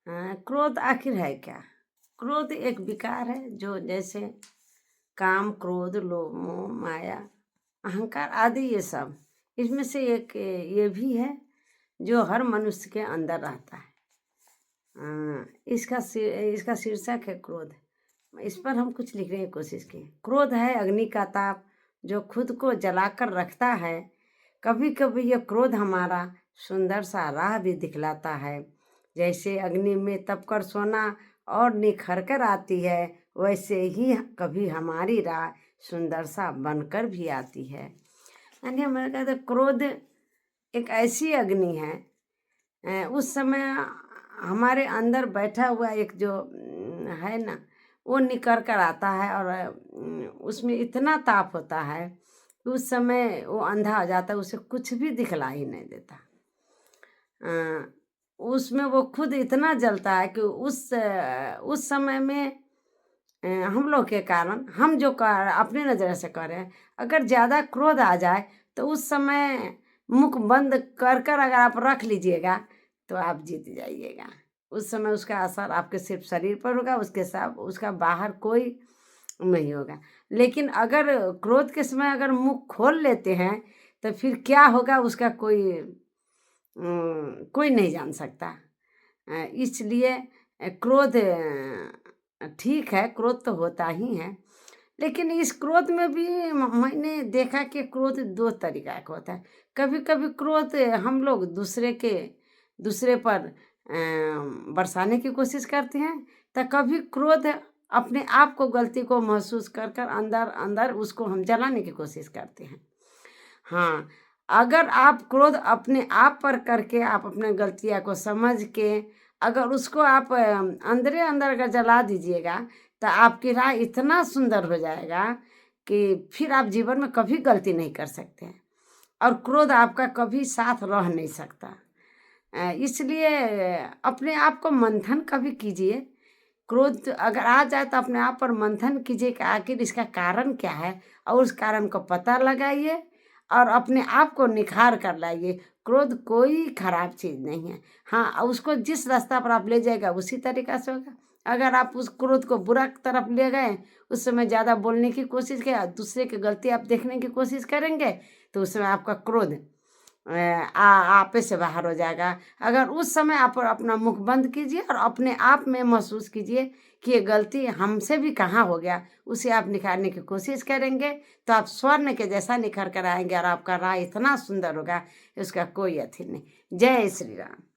क्रोध आखिर है क्या? क्रोध एक विकार है जो जैसे काम, क्रोध, लोभ, मोह, माया, अहंकार आदि ये सब, इसमें से एक ये भी है जो हर मनुष्य के अंदर रहता है। इसका शीर्षक है क्रोध। इस पर हम कुछ लिखने की कोशिश की। क्रोध है अग्नि का ताप जो खुद को जलाकर रखता है। कभी कभी यह क्रोध हमारा सुंदर सा राह भी दिखलाता है। जैसे अग्नि में तपकर सोना और निखर कर आती है, वैसे ही कभी हमारी राह सुंदर सा बनकर भी आती है। यानी हमारे कहते क्रोध एक ऐसी अग्नि है, उस समय हमारे अंदर बैठा हुआ एक जो है ना, वो निकल कर आता है और उसमें इतना ताप होता है कि उस समय वो अंधा हो जाता है, उसे कुछ भी दिखला ही नहीं देता। उसमें वो खुद इतना जलता है कि उस समय में हम लोग के कारण हम जो अपने नज़र से कर रहे हैं, अगर ज़्यादा क्रोध आ जाए तो उस समय मुख बंद कर कर अगर आप रख लीजिएगा तो आप जीत जाइएगा। उस समय उसका असर आपके सिर्फ शरीर पर होगा, उसके साथ उसका बाहर कोई नहीं होगा। लेकिन अगर क्रोध के समय अगर मुख खोल लेते हैं तो फिर क्या होगा उसका कोई नहीं जान सकता। इसलिए क्रोध ठीक है, क्रोध तो होता ही है, लेकिन इस क्रोध में भी मैंने देखा कि क्रोध दो तरीका का होता है। कभी कभी क्रोध हम लोग दूसरे पर बरसाने की कोशिश करते हैं, तो कभी क्रोध अपने आप को गलती को महसूस कर कर अंदर अंदर उसको हम जलाने की कोशिश करते हैं। हाँ, अगर आप क्रोध अपने आप पर करके आप अपने गलतियाँ को समझ के अगर उसको आप अंदरे अंदर अगर जला दीजिएगा तो आपकी राह इतना सुंदर हो जाएगा कि फिर आप जीवन में कभी गलती नहीं कर सकते और क्रोध आपका कभी साथ रह नहीं सकता। इसलिए अपने आप को मंथन कभी कीजिए। क्रोध अगर आ जाए तो अपने आप पर मंथन कीजिए कि आखिर इसका कारण क्या है, और उस कारण को पता लगाइए और अपने आप को निखार कर लाइए। क्रोध कोई खराब चीज़ नहीं है। हाँ, उसको जिस रास्ता पर आप ले जाएगा उसी तरीक़ा से होगा। अगर आप उस क्रोध को बुरा तरफ ले गए, उस समय ज़्यादा बोलने की कोशिश किया, दूसरे की गलती आप देखने की कोशिश करेंगे तो उस समय आपका क्रोध आपे से बाहर हो जाएगा। अगर उस समय आप अपना मुख बंद कीजिए और अपने आप में महसूस कीजिए कि ये गलती हमसे भी कहाँ हो गया, उसे आप निखारने की कोशिश करेंगे तो आप स्वर्ण के जैसा निखर कर आएंगे और आपका राह इतना सुंदर होगा, उसका कोई अथी नहीं। जय श्री राम।